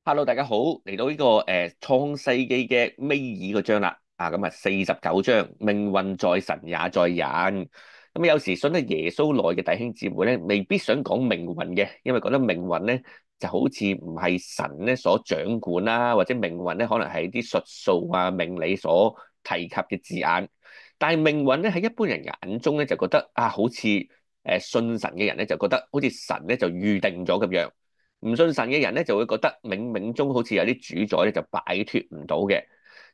Hello，大家好，嚟到呢個創世記嘅尾二個章啦，咁啊49章，命運在神也在人。咁有時信得耶穌內嘅弟兄姊妹咧，未必想講命運嘅，因為覺得命運咧就好似唔係神咧所掌管啦，或者命運咧可能係啲術數啊、命理所提及嘅字眼。但係命運咧喺一般人眼中咧就覺得好似信神嘅人咧就覺得好似神咧就預定咗咁樣。唔信神嘅人咧，就會覺得冥冥中好似有啲主宰咧，就擺脫唔到嘅。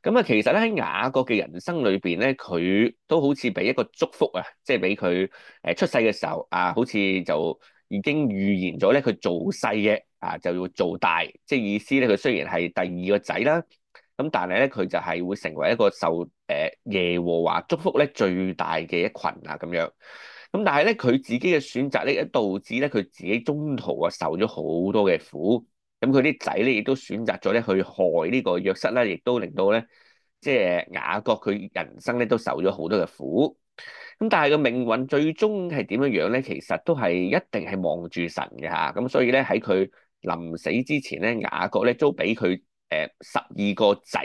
咁啊，其實咧喺雅各嘅人生裏邊咧，佢都好似俾一個祝福啊，即係俾佢出世嘅時候好似就已經預言咗咧，佢做細嘅就要做大，即係意思咧，佢雖然係第二個仔啦，咁但係咧佢就係會成為一個受耶和華祝福咧最大嘅一群咁樣。咁但係咧，佢自己嘅選擇咧，導致咧佢自己中途受咗好多嘅苦。咁佢啲仔咧，亦都選擇咗咧去害呢個約瑟啦，亦都令到咧，即係雅各佢人生咧都受咗好多嘅苦。咁但係個命運最終係點樣樣咧？其實都係一定係望住神嘅嚇。咁所以咧喺佢臨死之前咧，雅各咧都俾佢12個仔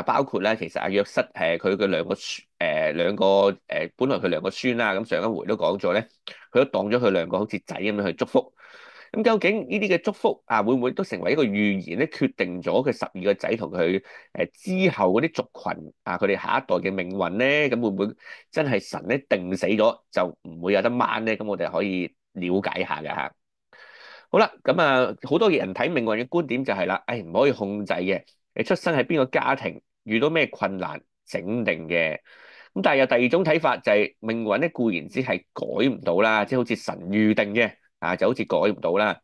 包括咧其實約瑟佢嘅兩個本來佢兩個孫啦，咁上一回都講咗咧，佢都當咗佢兩個好似仔咁樣去祝福。咁究竟呢啲嘅祝福會唔會都成為一個預言咧？決定咗佢12個仔同佢之後嗰啲族群佢哋下一代嘅命運咧？咁會唔會真係神咧定死咗就唔會有得掹咧？咁我哋可以了解下㗎嚇。好啦，咁好多人睇命運嘅觀點就係啦，唔可以控制嘅，你出生喺邊個家庭，遇到咩困難整定嘅。咁但係有第二種睇法就係命運咧固然之係改唔到啦，即係好似神預定嘅就好似改唔到啦。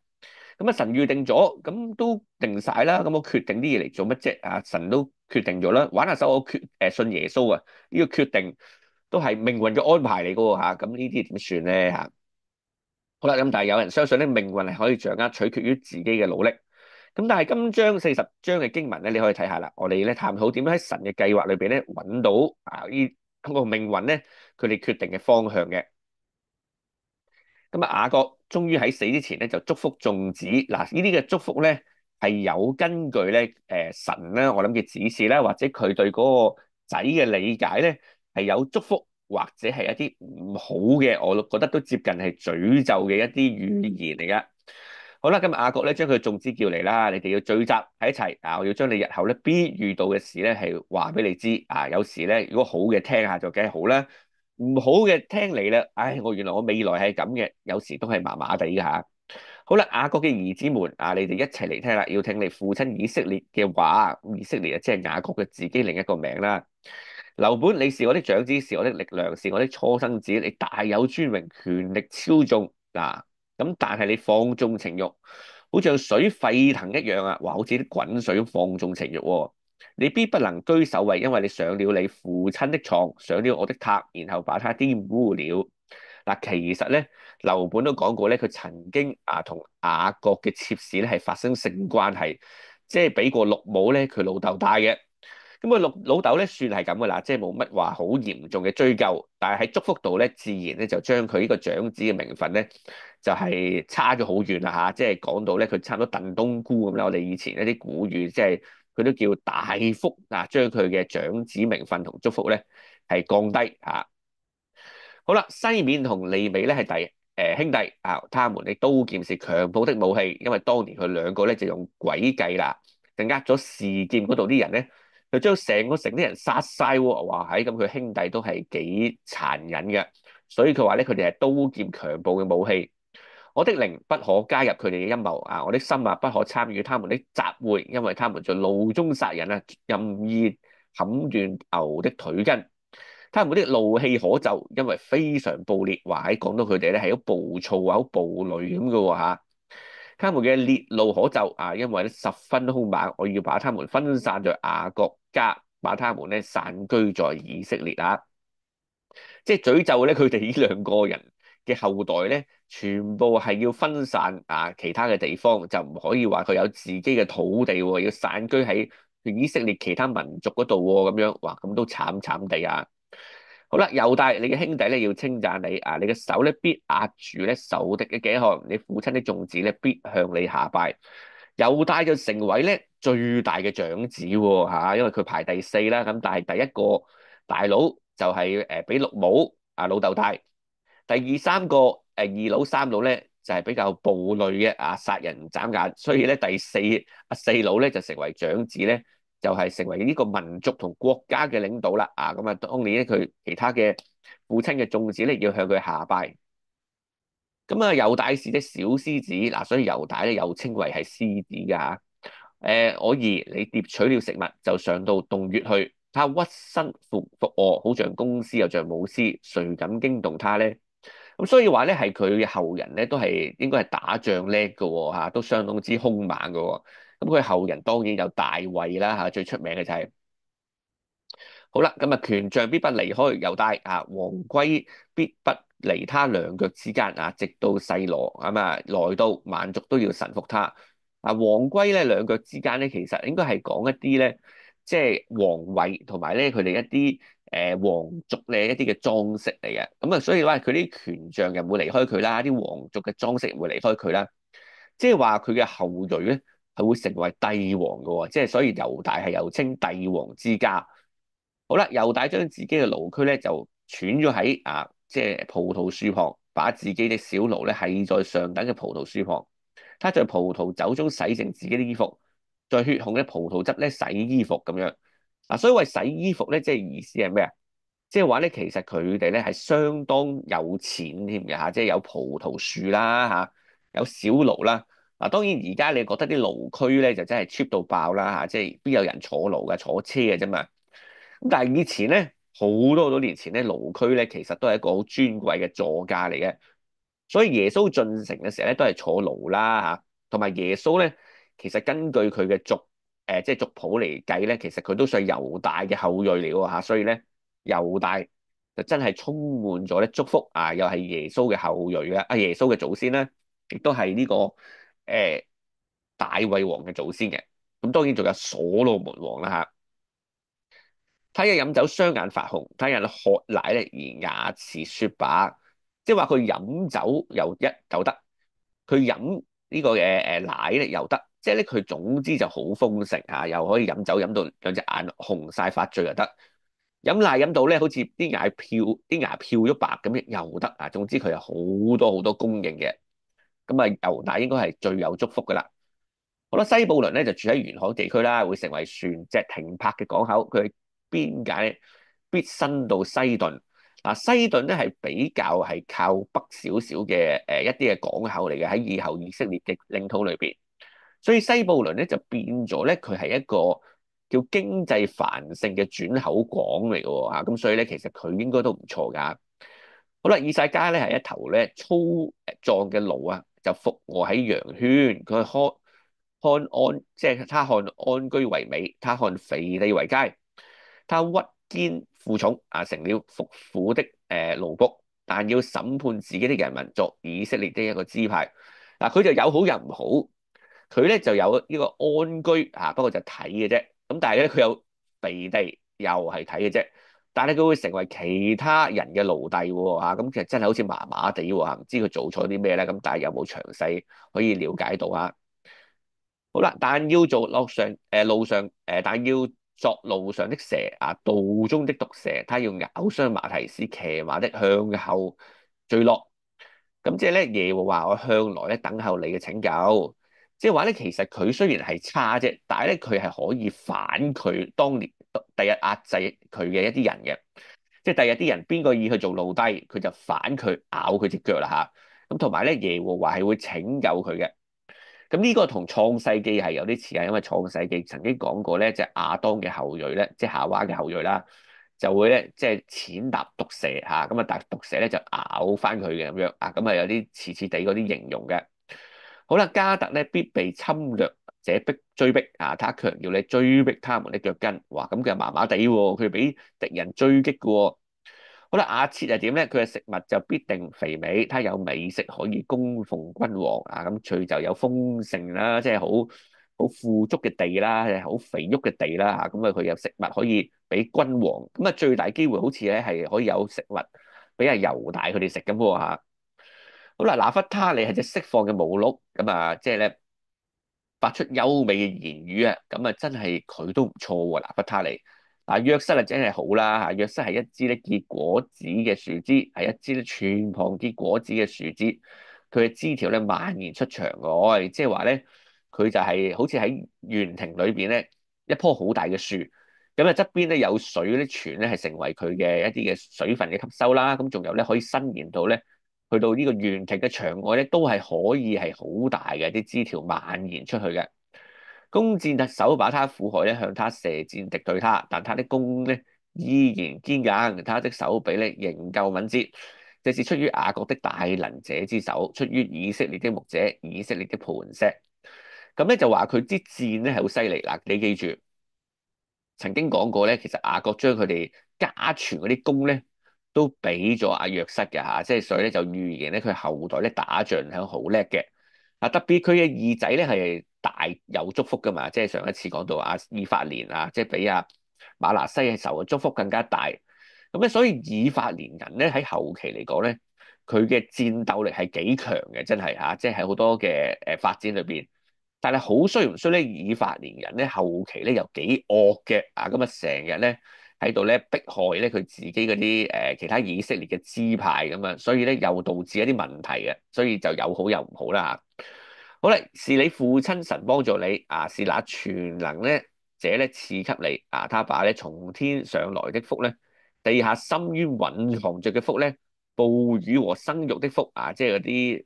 咁神預定咗，咁都定晒啦，咁我決定啲嘢嚟做乜啫？神都決定咗啦，玩下手我信耶穌呢個決定都係命運嘅安排嚟噶喎嚇，咁呢啲點算咧嚇？好啦，咁但係有人相信咧，命運係可以掌握，取決於自己嘅努力。咁但係今章40章嘅經文咧，你可以睇下啦。我哋咧探討點樣喺神嘅計劃裏邊咧，揾到呢個命運咧，佢哋決定嘅方向嘅。咁雅各終於喺死之前咧，就祝福眾子。嗱，呢啲嘅祝福咧係有根據咧，神咧我諗嘅指示啦，或者佢對嗰個仔嘅理解咧係有祝福，或者係一啲唔好嘅，我覺得都接近係詛咒嘅一啲語言嚟噶。好啦，咁雅各咧將佢眾子叫嚟啦，你哋要聚集喺一齊我要將你日後咧必遇到嘅事咧係話俾你知有時咧如果好嘅聽下就梗係好啦。唔好嘅聽嚟啦，原來我未來係咁嘅，有時都係麻麻地㗎吓。好啦，雅各嘅兒子們你哋一齊嚟聽啦，要聽你父親以色列嘅話。以色列即係雅各嘅自己另一個名啦。樓本，你是我的長子，是我的力量，是我的初生子，你大有尊榮，權力超縱咁但係你放縱情慾，好像水沸騰一樣哇！好似啲滾水咁放縱情慾喎。你必不能居首位，因為你上了你父親的床，上了我的榻，然後把他玷污了。其實咧，樓本都講過咧，佢曾經同雅各嘅妾侍咧係發生性關係，即係俾個綠帽咧佢老豆戴嘅。咁佢老豆咧算係咁噶啦，即係冇乜話好嚴重嘅追究，但係喺祝福度咧，自然咧就將佢呢個長子嘅名分咧就係差咗好遠啦即係講到咧佢差唔多燉冬菇咁啦。我哋以前一啲古語即係佢都叫大幅將佢嘅長子名分同祝福咧係降低好啦，西面同利美咧係兄弟他們嘅刀劍是強暴的武器，因為當年佢兩個咧就用詭計啦，就呃咗示劍嗰度啲人咧，就將成個城啲人殺晒喎。哇，咁佢兄弟都係幾殘忍嘅，所以佢話咧佢哋係刀劍強暴嘅武器。我的靈不可加入佢哋嘅陰謀我的心不可參與他們的集會，因為他們在怒中殺人任意砍斷牛的腿根。他們的怒氣可咒，因為非常暴烈。話喺講到佢哋咧係好暴躁好暴戾咁嘅喎。他們嘅烈怒可咒因為咧十分兇猛。我要把他們分散在雅各家，把他們咧散居在以色列即係詛咒咧佢哋呢兩個人嘅後代咧，全部係要分散其他嘅地方，就唔可以話佢有自己嘅土地喎，要散居喺以色列其他民族嗰度喎，咁樣哇，咁都慘慘地好啦，猶大，你嘅兄弟咧要稱讚你你嘅手咧必壓住咧仇敵嘅頸項，你父親的眾子咧必向你下拜。猶大就成為咧最大嘅長子喎嚇，因為佢排第四啦。咁但係第一個大佬就係比綠帽老豆大，第二三個二佬三佬咧就係比較暴戾嘅殺人斬眼，所以咧第四四佬咧就成為長子咧，就係成為呢個民族同國家嘅領導啦咁啊，當年咧佢其他嘅父親嘅眾子咧要向佢下拜。咁啊，猶大是隻小獅子嗱，所以猶大咧又稱為係獅子㗎嚇。我兒你奪取了食物，就上到洞穴去。他屈身伏臥，好像公獅又像母獅，誰敢驚動他咧？咁所以話咧，係佢嘅後人咧，都係應該係打仗叻嘅喎嚇，都相當之兇猛嘅喎。咁佢後人當然有大衛啦嚇，最出名嘅就係。好啦，咁啊，權杖必不離開猶大王圭必不離他兩腳之間直到細羅來到萬族都要臣服他王圭咧兩腳之間咧，其實應該係講一啲咧，即係王位同埋咧佢哋一啲皇族咧一啲嘅裝飾嚟嘅，咁啊，所以話佢啲權杖又唔會離開佢啦，啲皇族嘅裝飾唔會離開佢啦，即係話佢嘅後裔咧係會成為帝王嘅喎，即係所以猶大係又稱帝王之家。好啦，猶大將自己嘅驢駒咧就拴咗喺即係葡萄樹旁，把自己嘅小驢咧繫在上等嘅葡萄樹旁。他在葡萄酒中洗淨自己啲衣服，在血紅嘅葡萄汁咧洗衣服咁樣。所以話洗衣服咧，即係意思係咩啊？即係話咧，其實佢哋咧係相當有錢添嘅嚇，即係有葡萄樹啦有小驢啦。當然而家你覺得啲驢駒咧就真係 cheap 到爆啦即係邊有人坐驢嘅，坐車嘅啫嘛。咁但係以前咧，好多年前咧，驢駒咧其實都係一個好尊貴嘅座駕嚟嘅，所以耶穌進城嘅時候咧都係坐驢啦同埋耶穌咧，其實根據佢嘅即係族譜嚟計咧，其實佢都算係猶大嘅後裔嚟喎所以咧猶大就真係充滿咗咧祝福又係耶穌嘅後裔耶穌嘅祖先啦，亦都係呢個誒大衛王嘅祖先嘅，咁當然仲有所羅門王啦他一飲酒雙眼發紅，他一喝奶咧而牙齒雪白，即係話佢飲酒又得，佢飲呢個奶咧又得，即係咧佢總之就好豐盛又可以飲酒飲到兩隻眼紅晒發醉又得，飲奶飲到咧好似啲牙漂咗白咁又得總之佢有好多好多供應嘅，咁猶大應該係最有祝福噶啦。好啦，西布倫咧就住喺沿海地區啦，會成為船隻停泊嘅港口。佢邊界必伸到西頓。西頓咧係比較係靠北少少嘅一啲嘅港口嚟嘅，喺以後以色列嘅領土裏邊。所以西布倫咧就變咗咧，佢係一個叫經濟繁盛嘅轉口港嚟嘅喎咁所以咧其實佢應該都唔錯㗎。好啦，以賽加咧係一頭咧粗壯嘅驢就伏臥喺羊圈，佢即係他看安居為美，他看肥地為佳，他屈肩負重成了服苦的奴僕，但要審判自己的人民，作以色列的一個支派。佢就有好有唔好，佢咧就有呢個安居不過就睇嘅啫。咁但係咧佢有肥地，又係睇嘅啫。但係佢會成為其他人嘅奴隸喎咁其實真係好似麻麻地喎唔知佢做錯啲咩咧？咁但係有冇詳細可以了解到好啦，但要做路上但要作路上的蛇道中的毒蛇，它要咬傷馬蹄，使騎馬的向後墜落。咁即係咧，耶和華我向來咧等候你嘅拯救。即係話咧，其實佢雖然係差啫，但係咧佢係可以反佢當年第日壓制佢嘅一啲人嘅。即係第日啲人邊個要去做奴隸，佢就反佢咬佢隻腳啦咁同埋咧，耶和華係會拯救佢嘅。咁呢個同創世記係有啲似因為創世記曾經講過咧，即係亞當嘅後裔咧，即係夏娃嘅後裔啦，就會咧即係踐踏毒蛇咁但係毒蛇咧就咬翻佢嘅咁樣咁有啲似地嗰啲形容嘅。好啦，迦特咧必被侵略者追逼他強要你追逼他們的腳跟，哇咁佢麻麻地喎，佢俾敵人追擊嘅喎。好啦，亞設係點咧？佢嘅食物就必定肥美，他有美食可以供奉君王咁佢就有豐盛啦，即係好富足嘅地啦，係好肥沃嘅地啦咁佢有食物可以俾君王，咁最大機會好似咧係可以有食物俾猶大佢哋食咁喎好啦，拿弗他利係隻釋放嘅母鹿，咁即係咧發出優美嘅言語啊，咁啊真係佢都唔錯喎，拿弗他利。嗱，約瑟啊真係好啦嚇，約瑟係一支咧結果子嘅樹枝，係一支咧全旁結果子嘅樹枝，佢嘅枝條咧蔓延出牆外，即係話咧佢就係好似喺園庭裏邊咧一棵好大嘅樹，咁啊側邊咧有水嗰啲泉咧係成為佢嘅一啲嘅水分嘅吸收啦，咁仲有咧可以伸延到咧。去到呢個園庭嘅牆外咧，都係可以係好大嘅啲枝條蔓延出去嘅。弓箭特首把他苦害咧，向他射箭敵對他，但他的弓咧依然堅硬，他的手臂咧仍舊敏捷。這是出於雅各的大能者之手，出於以色列的牧者，以色列的磐石。咁咧就話佢支箭咧係好犀利嗱，你記住曾經講過咧，其實雅各將佢哋家傳嗰啲弓咧。都俾咗阿約瑟嘅嚇，即係所以咧就預言咧佢後代咧打仗係好叻嘅。啊，特別佢嘅二仔咧係大有祝福噶嘛，即係上一次講到阿以法蓮啊，即係比阿馬拿西嘅時候嘅祝福更加大。咁咧，所以以法蓮人咧喺後期嚟講咧，佢嘅戰鬥力係幾強嘅，真係嚇，即係喺好多嘅發展裏邊。但係好衰唔衰咧？以法蓮人咧後期咧又幾惡嘅啊！咁啊成日咧〜喺度咧迫害咧佢自己嗰啲其他以色列嘅支派咁啊，所以咧又導致一啲問題嘅，所以就有好有唔好啦嚇。好啦，是你父親神幫助你啊，是那全能咧者咧賜給你啊，他把咧從天上來的福咧，地下深淵蘊藏着嘅福咧，哺乳和生育的福啊，即係嗰啲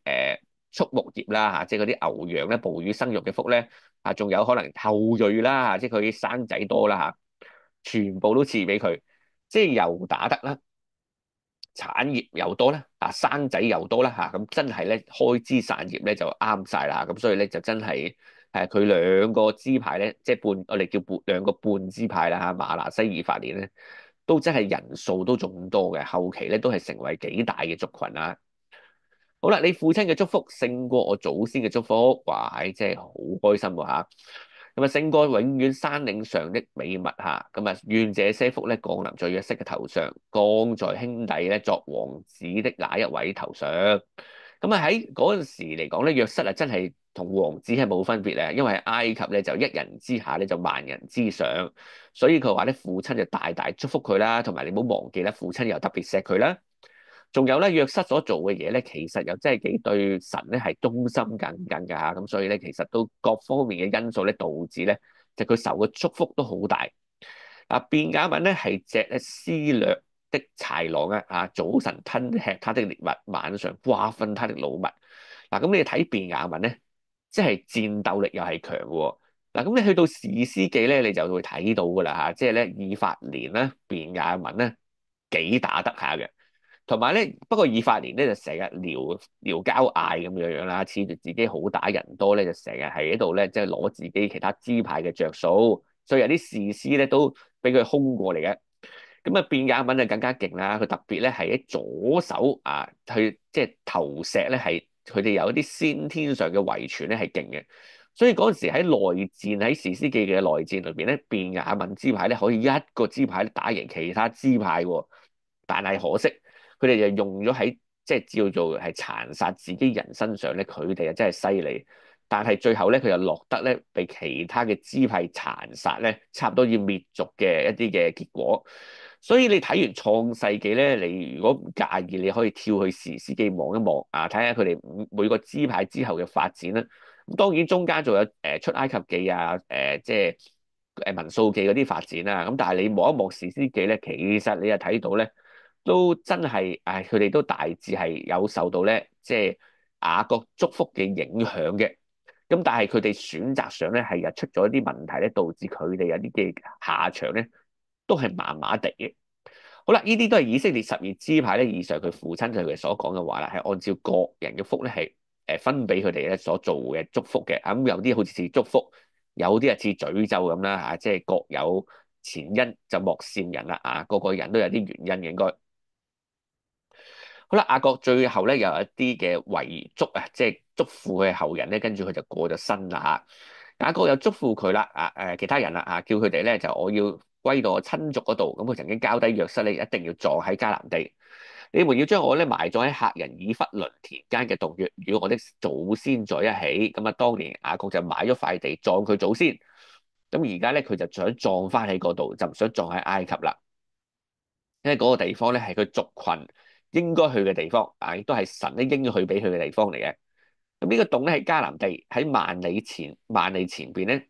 畜牧業啦嚇，即係嗰啲牛羊咧哺乳生育嘅福咧啊，仲有可能後裔啦嚇，即係佢生仔多啦嚇。全部都賜俾佢，即係又打得啦，產業又多啦，啊生仔又多啦嚇，咁真係咧開枝散葉咧就啱晒啦，咁所以咧就真係佢兩個支派咧，即係半我哋叫兩個半支派啦嚇，馬拿西以法蓮咧都真係人數都仲多嘅，後期咧都係成為幾大嘅族群啊！好啦，你父親嘅祝福勝過我祖先嘅祝福，哇！唉，真係好開心喎嚇。咁啊，勝過永遠山嶺上的美物嚇。咁啊，願這些福咧降臨在約瑟嘅頭上，降在兄弟咧作王子的那一位頭上。咁啊喺嗰陣時嚟講咧，約瑟啊真係同王子係冇分別咧，因為埃及咧就一人之下咧就萬人之上，所以佢話咧父親就大大祝福佢啦，同埋你唔好忘記咧，父親又特別錫佢啦。仲有咧，約瑟所做嘅嘢咧，其實又真係幾對神咧係忠心耿耿㗎嚇，咁所以咧，其實都各方面嘅因素咧，導致咧就佢受嘅祝福都好大。啊，便雅憫咧係隻咧撕掠的豺狼啊！啊，早晨吞吃他的獵物，晚上瓜分他的擄物。嗱，咁你睇便雅憫咧，即係戰鬥力又係強喎。嗱，咁你去到士師記咧，你就會睇到㗎啦嚇，即係咧以法蓮咧、便雅憫咧幾打得下嘅。同埋咧，不過以法蓮咧就成日撩交嗌咁樣樣啦，恃住自己好打人多咧，就成日喺度咧，即係攞自己其他支派嘅着數，所以有啲士師咧都俾佢轟過嚟嘅。咁啊，便雅憫就更加勁啦，佢特別咧係喺左手啊，去即係投石咧係佢哋有一啲先天上嘅遺傳咧係勁嘅，所以嗰陣時喺內戰喺士師記嘅內戰裏邊咧，便雅憫支派咧可以一個支派打贏其他支派喎，但係可惜。佢哋就用咗喺即係叫做係殘殺自己人身上咧，佢哋啊真係犀利。但係最後咧，佢又落得咧被其他嘅支派殘殺咧，差唔多要滅族嘅一啲嘅結果。所以你睇完創世記咧，你如果唔介意，你可以跳去士師記望一望啊，睇下佢哋每個支派之後嘅發展啦。咁當然中間仲有出埃及記啊，即係民數記嗰啲發展啦。咁但係你望一望士師記咧，其實你就睇到咧。都真係，唉，佢哋都大致係有受到咧，即係雅各祝福嘅影響嘅。咁但係佢哋選擇上咧係又出咗一啲問題咧，導致佢哋有啲嘅下場咧都係麻麻地嘅。好啦，呢啲都係以色列12支派咧，以上佢父親對佢所講嘅話啦，係按照個人嘅福咧係分俾佢哋咧所做嘅祝福嘅。咁有啲好似祝福，有啲係似詛咒咁啦嚇，即係各有前因就莫羨人啦啊，個個人都有啲原因嘅應該。好啦，雅各最後咧又有一啲嘅遺囑啊，即係祝福佢嘅後人咧，跟住佢就過咗身啦嚇。雅各又祝福佢啦，其他人啦叫佢哋咧就我要歸到我親族嗰度。咁佢曾經交低約瑟咧，一定要葬喺迦南地。你們要將我咧埋葬喺赫人以弗倫田間嘅洞穴，與我的祖先在一起。咁啊，當年雅各就買咗塊地葬佢祖先。咁而家咧佢就想葬翻喺嗰度，就唔想葬喺埃及啦。因為嗰個地方咧係佢族群應該去嘅地方，啊，亦都係神咧應許俾佢嘅地方嚟嘅。咁呢個洞咧喺迦南地，喺萬里前邊咧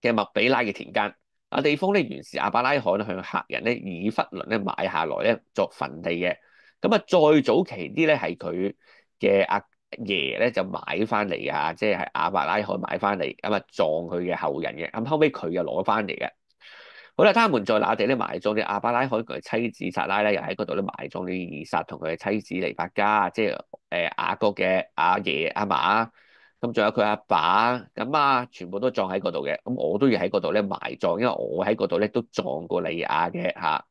嘅麥比拉嘅田間。啊，地方咧原是亞伯拉罕向客人咧以弗倫咧買下來咧作墳地嘅。咁啊，再早期啲咧係佢嘅阿爺咧就買翻嚟嘅，即係亞伯拉罕買翻嚟，咁啊葬佢嘅後人嘅。咁後尾佢又攞翻嚟嘅。好啦，他們在那地咧埋葬咗亞伯拉罕佢妻子撒拉咧，又喺嗰度咧埋葬咗以撒同佢嘅妻子利百加，即係雅各嘅阿爺阿嫲，咁仲有佢阿爸，咁啊全部都葬喺嗰度嘅。咁我都要喺嗰度咧埋葬，因為我喺嗰度咧都葬過利亞嘅嚇。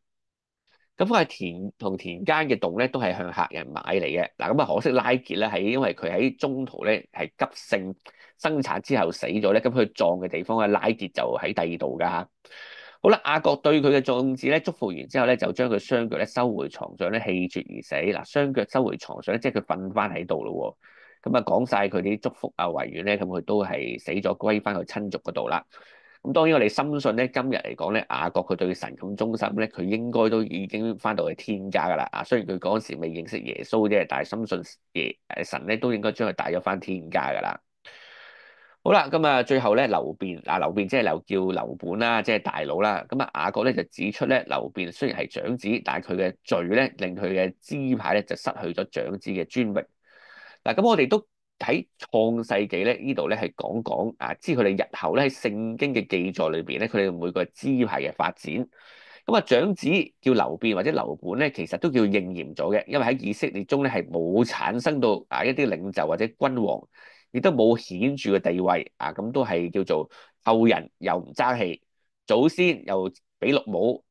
咁佢係田同田間嘅洞咧，都係向客人買嚟嘅。嗱，咁啊可惜拉結咧係因為佢喺中途咧係急性生產之後死咗咧，咁佢葬嘅地方嘅拉結就喺第二度㗎嚇。好啦，雅各對佢嘅眾子咧祝福完之後咧，就將佢雙腳咧收回床上咧氣絕而死。嗱，雙腳收回床上咧，即係佢瞓翻喺度咯喎。咁啊講晒佢啲祝福啊遺願咧，咁佢都係死咗，歸翻去親族嗰度啦。咁當然我哋深信咧，今日嚟講咧，雅各佢對神咁忠心咧，佢應該都已經翻到去天家噶啦。啊，雖然佢嗰陣時未認識耶穌啫，但係深信神咧都應該將佢帶咗翻天家噶啦。好啦，咁啊，最後咧，流便嗱，流便即係叫流本啦，即係大佬啦。咁啊，雅各咧就指出咧，流便雖然係長子，但係佢嘅罪咧，令佢嘅支派咧就失去咗長子嘅尊榮。嗱，咁我哋都喺創世紀咧呢度咧係講講啊，知佢哋日後咧喺聖經嘅記載裏邊咧，佢哋每個支派嘅發展。咁啊，長子叫流便或者流本咧，其實都叫應驗咗嘅，因為喺以色列中咧係冇產生到啊一啲領袖或者君王，亦都冇顯著嘅地位啊，咁都係叫做後人又唔爭氣，祖先又比綠帽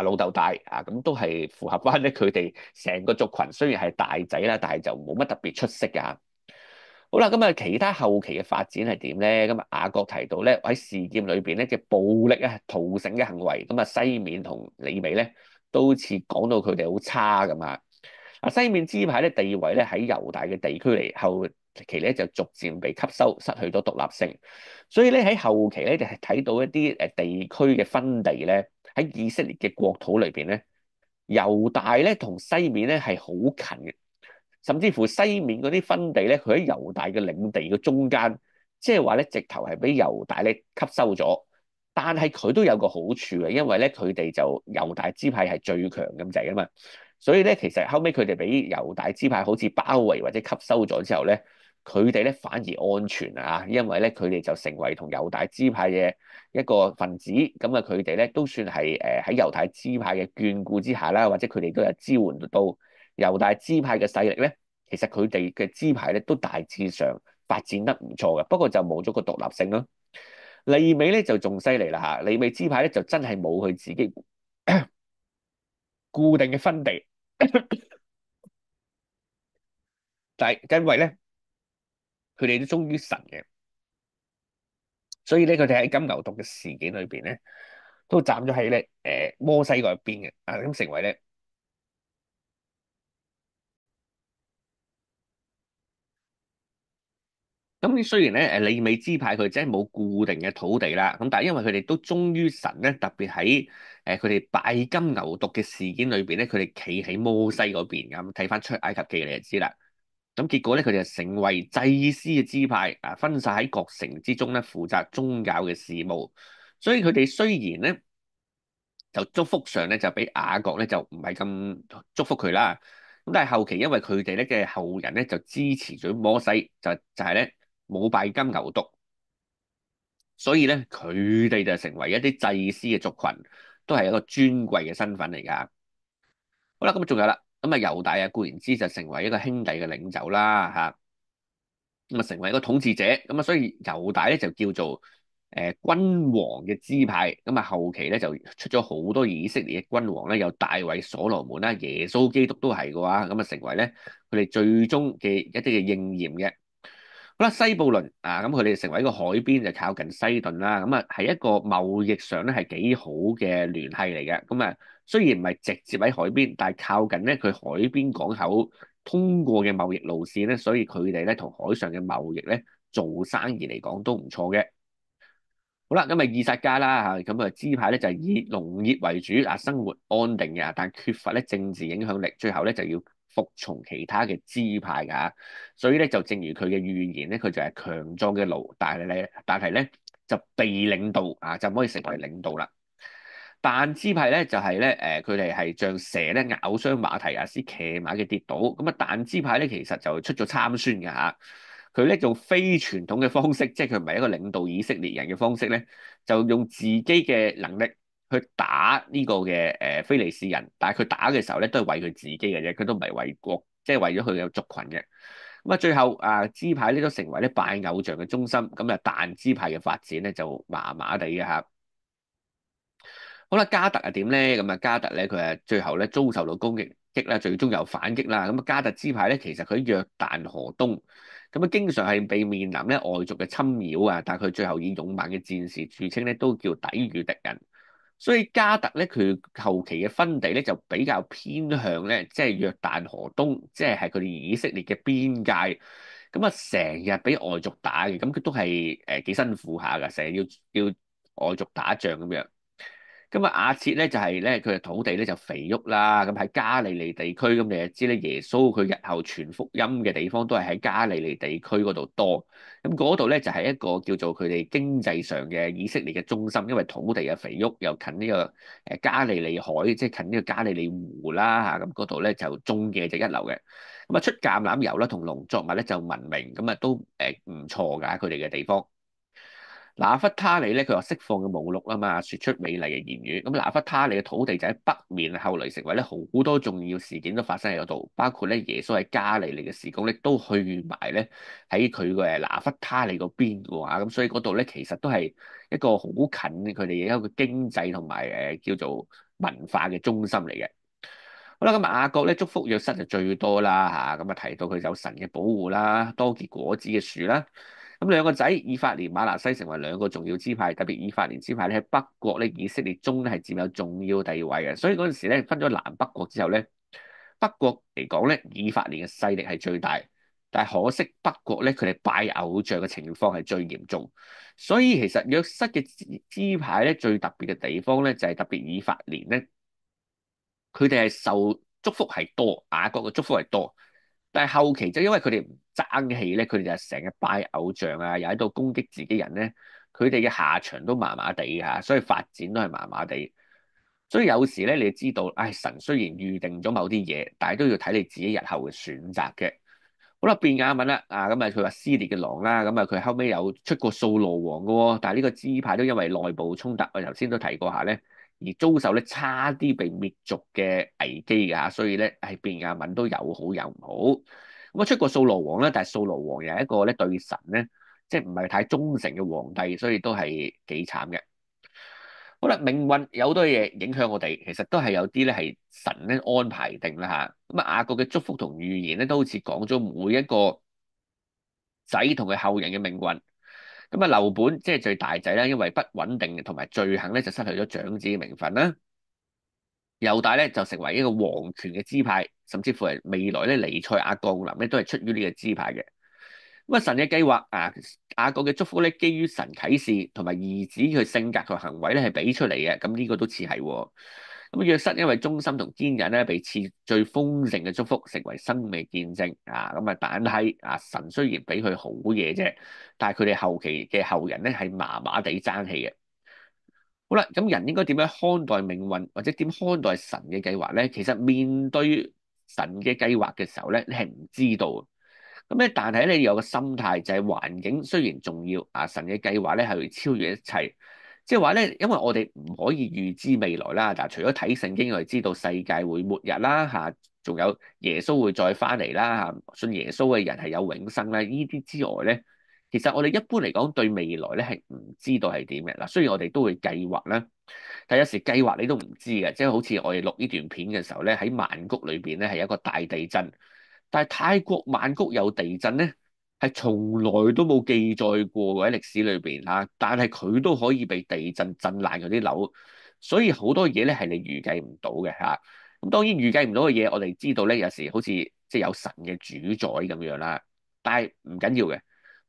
老豆大啊，咁都係符合翻咧佢哋成個族群，雖然係大仔啦，但係就冇乜特別出色㗎。好啦，咁啊，其他後期嘅發展係點咧？咁啊，雅各提到咧喺事件裏邊咧嘅暴力啊、屠城嘅行為，咁啊，西面同利未咧都好似講到佢哋好差咁啊。啊，西面支派咧地位咧喺猶大嘅地區嚟，後期咧就逐漸被吸收，失去咗獨立性。所以咧喺後期咧，就係睇到一啲地區嘅分地咧喺以色列嘅國土裏邊咧，猶大咧同西面咧係好近嘅。甚至乎西面嗰啲分地咧，佢喺猶大嘅領地嘅中間，即係話咧，直頭係俾猶大咧吸收咗。但係佢都有個好處嘅，因為咧佢哋就猶大支派係最強咁滯啊嘛。所以咧，其實後尾佢哋俾猶大支派好似包圍或者吸收咗之後咧，佢哋咧反而安全啊，因為咧佢哋就成為同猶大支派嘅一個分子。咁啊，佢哋咧都算係喺猶大支派嘅眷顧之下啦，或者佢哋都有支援到。猶大支派嘅勢力咧，其實佢哋嘅支派咧都大致上發展得唔錯嘅，不過就冇咗個獨立性咯。利未咧就仲犀利啦嚇，利未支派咧就真係冇佢自己固定嘅分地，但係因為咧佢哋都忠於神嘅，所以咧佢哋喺金牛犢嘅事件裏邊咧，都站咗喺咧摩西嗰邊嘅，啊咁成為咧。咁雖然咧，利未支派佢真係冇固定嘅土地啦，咁但係因為佢哋都忠於神咧，特別喺佢哋拜金牛犢嘅事件裏邊咧，佢哋企喺摩西嗰邊咁，睇翻出埃及記你就知啦。咁結果咧，佢哋就成為祭司嘅支派啊，分散喺各城之中咧，負責宗教嘅事務。所以佢哋雖然咧就祝福上咧就比雅各咧就唔係咁祝福佢啦，咁但係後期因為佢哋咧嘅後人咧就支持咗摩西，就係咧。冇拜金牛犢，所以咧佢哋就成為一啲祭司嘅族群，都係一個尊貴嘅身份嚟噶。好啦，咁仲有啦，咁啊猶大啊固然之就成為一個兄弟嘅領袖啦，吓咁啊成為一個統治者，咁啊所以猶大咧就叫做君王嘅支派，咁啊後期咧就出咗好多以色列嘅君王咧，有大衛、所羅門啦、耶穌基督都係嘅話，咁啊成為咧佢哋最終嘅一啲嘅應驗嘅。好啦，西布倫啊，咁佢哋成為一個海邊，就靠近西頓啦。咁啊，係一個貿易上咧係幾好嘅聯繫嚟嘅。咁啊，雖然唔係直接喺海邊，但係靠近咧佢海邊港口通過嘅貿易路線咧，所以佢哋咧同海上嘅貿易咧做生意嚟講都唔錯嘅。好啦，咁啊以撒家啦嚇，咁啊支派咧就係以農業為主啊，生活安定嘅，但缺乏咧政治影響力，最後咧就要服從其他嘅支派㗎，所以咧就正如佢嘅預言咧，佢就係強壯嘅驢，但係咧就被領導啊，就唔可以成為領導啦。但支派咧就係咧佢哋係像蛇咧咬傷馬提亞斯騎馬嘅跌倒，咁啊但支派咧其實就出咗參孫嘅嚇。佢咧用非傳統嘅方式，即係佢唔係一個領導以色列人嘅方式咧，就用自己嘅能力去打呢個嘅非利士人，但係佢打嘅時候咧都係為佢自己嘅啫，佢都唔係為國，即係為咗佢嘅族群嘅。咁啊，最後啊支派咧都成為咧拜偶像嘅中心，咁啊但支派嘅發展咧就麻麻地嘅嚇。好啦，加特係點咧？咁啊，加特咧佢係最後咧遭受到攻擊啦，最終又反擊啦。咁啊，加特支派咧其實佢喺約旦河東，咁啊經常係被面臨咧外族嘅侵擾啊，但係佢最後以勇猛嘅戰士著稱咧，都叫抵禦敵人。所以加特咧佢後期嘅分地咧就比較偏向咧，即係約旦河東，即係佢哋以色列嘅邊界。咁啊，成日俾外族打嘅，咁佢都係幾辛苦下㗎，成日要外族打仗咁樣。咁啊，亞設咧就係咧，佢嘅土地咧就肥沃啦。咁喺加利利地區，咁你就知咧，耶穌佢日後傳福音嘅地方都係喺加利利地區嗰度多。咁嗰度咧就係一個叫做佢哋經濟上嘅以色列嘅中心，因為土地嘅肥沃，又近呢個加利利海，即係近呢個加利利湖啦嚇。咁嗰度咧就種嘅就一流嘅。咁啊，出橄欖油啦同農作物咧就聞名，咁啊都唔錯㗎，佢哋嘅地方。拿弗他利咧，佢話釋放嘅母鹿啊嘛，説出美麗嘅言語。咁拿弗他利嘅土地就喺北面，後嚟成為咧好多重要事件都發生喺嗰度，包括咧耶穌喺加利利嘅事工咧都去埋咧喺佢嘅拿弗他利嗰邊嘅話，咁所以嗰度咧其實都係一個好近佢哋一個經濟同埋叫做文化嘅中心嚟嘅。好啦，咁雅各咧祝福約瑟就最多啦嚇，咁啊提到佢有神嘅保護啦，多結果子嘅樹啦。咁兩個仔以法蓮、瑪拿西成為兩個重要支派，特別以法蓮支派咧喺北國咧以色列中咧係佔有重要地位嘅，所以嗰陣時咧分咗南北國之後咧，北國嚟講咧以法蓮嘅勢力係最大，但係可惜北國咧佢哋拜偶像嘅情況係最嚴重，所以其實約瑟嘅支派咧最特別嘅地方咧就係特別以法蓮咧。佢哋係受祝福係多，雅各嘅祝福係多，但係後期就因為佢哋唔爭氣咧，佢哋就成日拜偶像啊，又喺度攻擊自己人咧，佢哋嘅下場都麻麻地嚇，所以發展都係麻麻地。所以有時咧，你知道，唉，神雖然預定咗某啲嘢，但係都要睇你自己日後嘅選擇嘅。好啦，便雅憫啦，啊咁啊，佢話撕裂嘅狼啦，咁啊佢後尾有出過掃羅王嘅喎，但係呢個支派都因為內部衝突，我頭先都提過下咧，而遭受咧差啲被滅族嘅危機㗎，所以咧係便雅憫都有好有唔好。咁啊出過掃羅王咧，但係掃羅王又係一個咧對神咧即係唔係太忠誠嘅皇帝，所以都係幾慘嘅。好啦，命運有好多嘢影響我哋，其實都係有啲咧係神咧安排定啦嚇。咁啊，雅各嘅祝福同預言咧，都好似講咗每一個仔同佢後人嘅命運。咁啊，劉本即係最大仔啦，因為不穩定同埋罪行咧，就失去咗長子嘅名分啦。猶大咧就成為一個皇權嘅支派，甚至乎係未來咧彌賽亞降臨咧，都係出於呢個支派嘅。咁啊，神嘅計劃啊，雅各嘅祝福咧，基於神啟示同埋兒子佢性格同行為咧，係俾出嚟嘅。咁呢個都似係喎。咁約瑟因為忠心同堅忍咧，被賜最豐盛嘅祝福，成為生命見證啊。咁啊，但係啊，神雖然俾佢好嘢啫，但係佢哋後期嘅後人咧係麻麻地爭氣嘅。好啦，咁人應該點樣看待命運，或者點看待神嘅計劃咧？其實面對神嘅計劃嘅時候咧，你係唔知道嘅。咁咧，但係咧有個心態就係環境雖然重要，啊神嘅計劃咧係會超越一切。即係話咧，因為我哋唔可以預知未來啦。但係除咗睇聖經，我哋知道世界會末日啦，嚇，仲有耶穌會再翻嚟啦，嚇，信耶穌嘅人係有永生啦。呢啲之外咧，其實我哋一般嚟講對未來咧係唔知道係點嘅嗱。雖然我哋都會計劃啦，但有時計劃你都唔知嘅，即係好似我哋錄呢段片嘅時候咧，喺曼谷裏邊咧係一個大地震，但係泰國曼谷有地震咧。係從來都冇記載過嘅喺歷史裏邊嚇，但係佢都可以被地震震爛嗰啲樓，所以好多嘢咧係你預計唔到嘅嚇。咁當然預計唔到嘅嘢，我哋知道咧，有時好似即係有神嘅主宰咁樣啦，但係唔緊要嘅。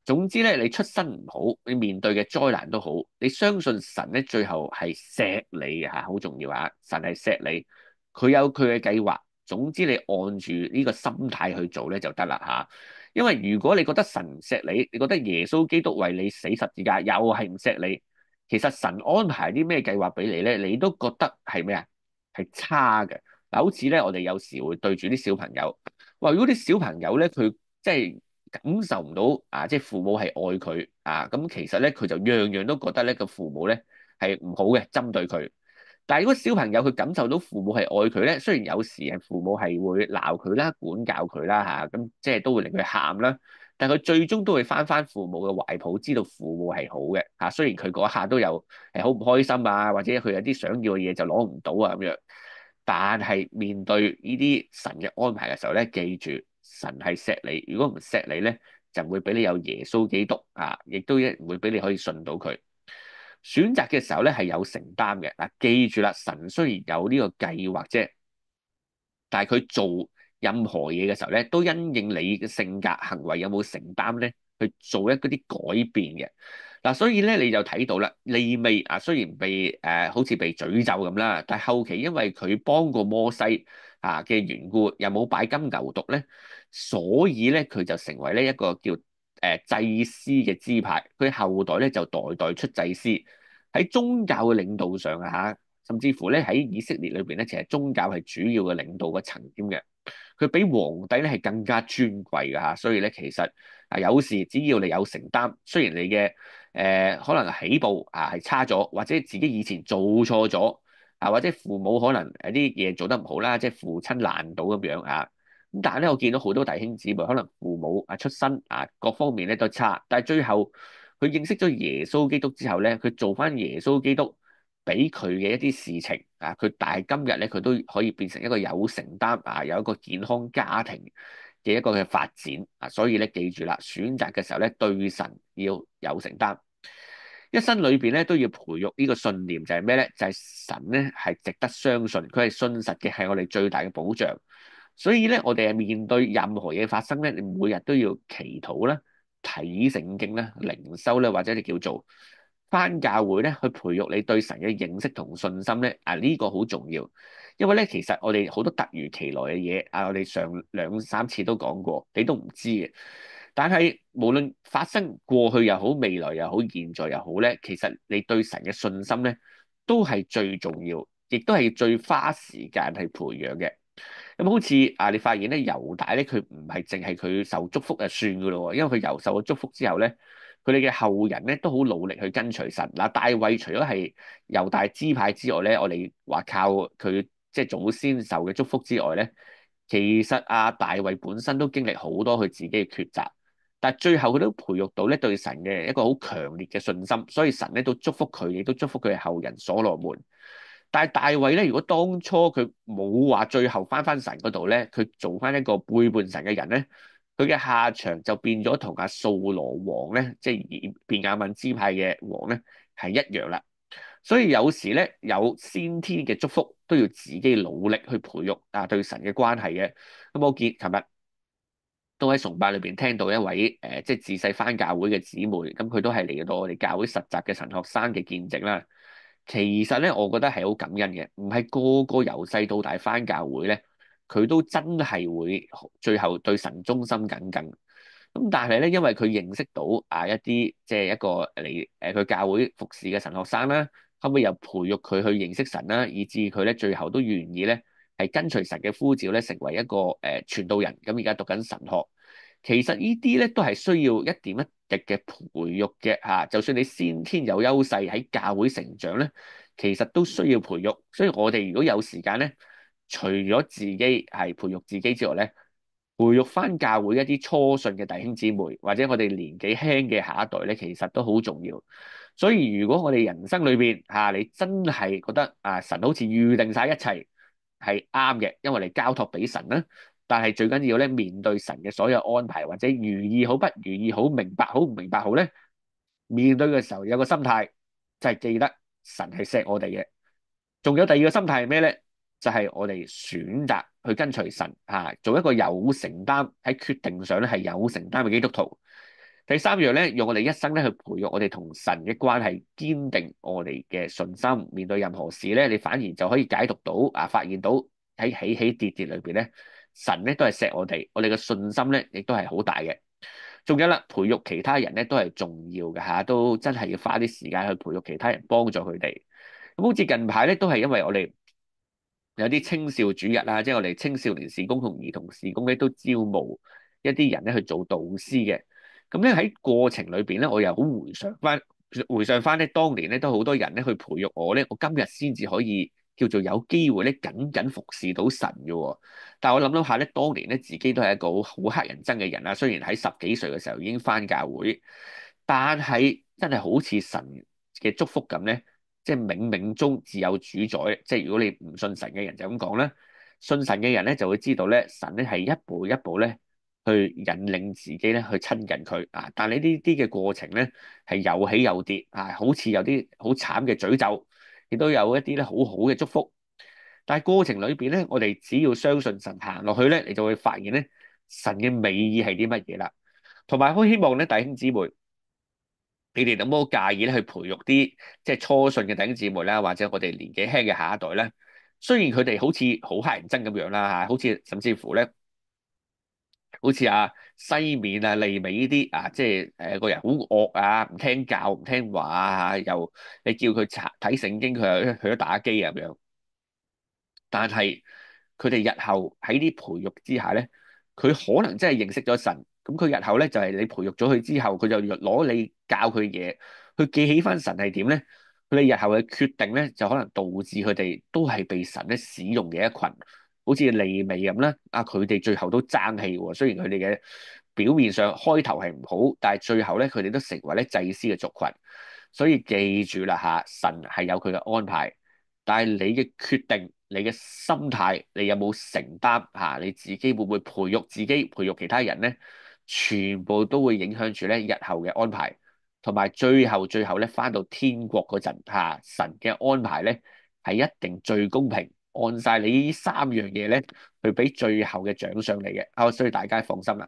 總之咧，你出身唔好，你面對嘅災難都好，你相信神咧，最後係錫你嘅嚇，好重要嚇。神係錫你，佢有佢嘅計劃。總之你按住呢個心態去做咧就得啦嚇。因為如果你覺得神唔錫你，你覺得耶穌基督為你死十字架又係唔錫你，其實神安排啲咩計劃俾你咧，你都覺得係咩啊？係差嘅。嗱，好似咧，我哋有時會對住啲小朋友，話如果啲小朋友咧，佢即係感受唔到啊，即係父母係愛佢啊，咁其實咧佢就樣樣都覺得咧個父母咧係唔好嘅，針對佢。但係如果小朋友佢感受到父母係愛佢咧，雖然有時係父母係會鬧佢啦、管教佢啦嚇，咁即係都會令佢喊啦，但係佢最終都會翻父母嘅懷抱，知道父母係好嘅嚇。雖然佢嗰一下都有好唔開心啊，或者佢有啲想要嘅嘢就攞唔到啊咁樣，但係面對呢啲神嘅安排嘅時候咧，記住神係錫你，如果唔錫你咧，就唔會俾你有耶穌基督啊，亦都唔會俾你可以信到佢。選擇嘅時候咧係有承擔嘅嗱，記住啦，神雖然有呢個計劃啫，但係佢做任何嘢嘅時候咧，都因應你嘅性格行為有冇承擔咧，去做一嗰啲改變嘅嗱。所以咧你就睇到啦，利未啊雖然被好似被詛咒咁啦，但係後期因為佢幫過摩西啊嘅緣故，又冇拜金牛犢咧，所以咧佢就成為呢一個叫祭司嘅支派，佢後代咧就代代出祭司喺宗教嘅領導上啊嚇，甚至乎咧喺以色列裏邊咧，其實宗教係主要嘅領導嘅層添嘅。佢比皇帝咧係更加尊貴嘅嚇，所以咧其實有時只要你有承擔，雖然你嘅可能起步係差咗，或者自己以前做錯咗或者父母可能有啲嘢做得唔好啦，即係父親難倒咁樣啊。咁但係咧，我見到好多弟兄姊妹，可能父母出身各方面咧都差，但係最後佢認識咗耶穌基督之後咧，佢做翻耶穌基督俾佢嘅一啲事情佢但係今日咧佢都可以變成一個有承擔有一個健康家庭嘅一個嘅發展所以咧記住啦，選擇嘅時候咧對神要有承擔，一生裏邊咧都要培育呢個信念，就係咩咧？就係神咧係值得相信，佢係信實嘅，係我哋最大嘅保障。所以咧，我哋係面對任何嘢發生咧，你每日都要祈禱啦、睇聖經啦、靈修咧，或者你叫做返教會咧，去培育你對神嘅認識同信心咧。呢個好重要，因為咧其實我哋好多突如其來嘅嘢我哋上兩三次都講過，你都唔知嘅。但係無論發生過去又好、未來又好、現在又好咧，其實你對神嘅信心咧，都係最重要，亦都係最花時間去培養嘅。咁好似你發現咧，猶大咧，佢唔係淨係佢受祝福就算噶咯喎，因為佢受咗祝福之後咧，佢哋嘅後人咧都好努力去跟隨神。嗱，大衛除咗係猶大支派之外咧，我哋話靠佢即係祖先受嘅祝福之外咧，其實大衛本身都經歷好多佢自己嘅抉擇，但係最後佢都培育到咧對神嘅一個好強烈嘅信心，所以神咧都祝福佢，亦都祝福佢嘅後人所羅門。但係大衛咧，如果當初佢冇話最後翻神嗰度咧，佢做翻一個背叛神嘅人咧，佢嘅下場就變咗同阿掃羅王咧，即係便雅憫支派嘅王咧係一樣啦。所以有時咧有先天嘅祝福，都要自己努力去培育對神嘅關係嘅。咁我見琴日都喺崇拜裏邊聽到一位即係自細翻教會嘅姊妹，咁佢都係嚟到我哋教會實習嘅神學生嘅見證啦。其實咧，我覺得係好感恩嘅，唔係個個由細到大翻教會咧，佢都真係會最後對神忠心耿耿。咁但係咧，因為佢認識到一啲即係一個嚟佢教會服侍嘅神學生啦，後尾又培育佢去認識神啦，以致佢咧最後都願意咧係跟隨神嘅呼召咧，成為一個傳道人。咁而家讀緊神學。其實呢啲咧都係需要一點一滴嘅培育嘅嚇，就算你先天有優勢喺教會成長咧，其實都需要培育。所以我哋如果有時間咧，除咗自己係培育自己之外咧，培育翻教會一啲初信嘅弟兄姊妹，或者我哋年紀輕嘅下一代咧，其實都好重要。所以如果我哋人生裏邊你真係覺得神好似預定晒一切係啱嘅，因為你交託俾神啦。但係最緊要咧，面對神嘅所有安排，或者如意好不如意好，明白好唔明白好咧，面對嘅時候有個心態就係記得神係錫我哋嘅。仲有第二個心態係咩咧？就係我哋選擇去跟隨神做一個有承擔喺決定上咧係有承擔嘅基督徒。第三樣咧，用我哋一生咧去培育我哋同神嘅關係，堅定我哋嘅信心。面對任何事咧，你反而就可以解讀到發現到喺起起跌跌裏邊咧，神咧都係錫我哋嘅信心咧亦都係好大嘅。仲有啦，培育其他人咧都係重要嘅都真係要花啲時間去培育其他人，幫助佢哋。咁好似近排咧，都係因為我哋有啲青少主日啦，即係我哋青少年事工同兒童事工咧，都招募一啲人咧去做導師嘅。咁咧喺過程裏邊咧，我又好回想翻咧，當年咧都好多人咧去培育我咧，我今日先至可以叫做有機會咧，僅僅服侍到神嘅喎。但係我諗諗下咧，當年咧自己都係一個好乞人憎嘅人啦。雖然喺十幾歲嘅時候已經返教會，但係真係好似神嘅祝福咁咧。即係冥冥中自有主宰，即係如果你唔信神嘅人就咁講啦，信神嘅人咧就會知道咧，神咧係一步一步咧去引領自己咧去親近佢但係呢啲嘅過程咧係有起有跌好似有啲好慘嘅詛咒，亦都有一啲咧好好嘅祝福。但係過程裏邊咧，我哋只要相信神行落去咧，你就會發現咧神嘅美意係啲乜嘢啦。同埋好希望咧弟兄姊妹。你哋有冇介意咧去培育啲即係初信嘅弟兄姊妹啦，或者我哋年紀輕嘅下一代咧？雖然佢哋好似好乞人憎咁樣啦好似甚至乎咧，好似西面利美呢啲即係個人好惡唔聽教唔聽話又你叫佢睇聖經，佢又去咗打機咁樣。但係佢哋日後喺啲培育之下咧，佢可能真係認識咗神。咁佢日後咧就係你培育咗佢之後，佢就攞你教佢嘢，去記起翻神係點咧。佢哋日後嘅決定咧，就可能導致佢哋都係被神咧使用嘅一群，好似利未咁啦。佢哋最後都爭氣喎。雖然佢哋嘅表面上開頭係唔好，但係最後咧佢哋都成為咧祭司嘅族群。所以記住啦神係有佢嘅安排。但係你嘅決定、你嘅心態，你有冇承擔你自己會唔會培育自己、培育其他人咧？全部都會影響住咧日後嘅安排，同埋最後咧翻到天國嗰陣神嘅安排咧係一定最公平，按晒你呢三樣嘢咧去俾最後嘅獎賞你嘅。所以大家放心啦。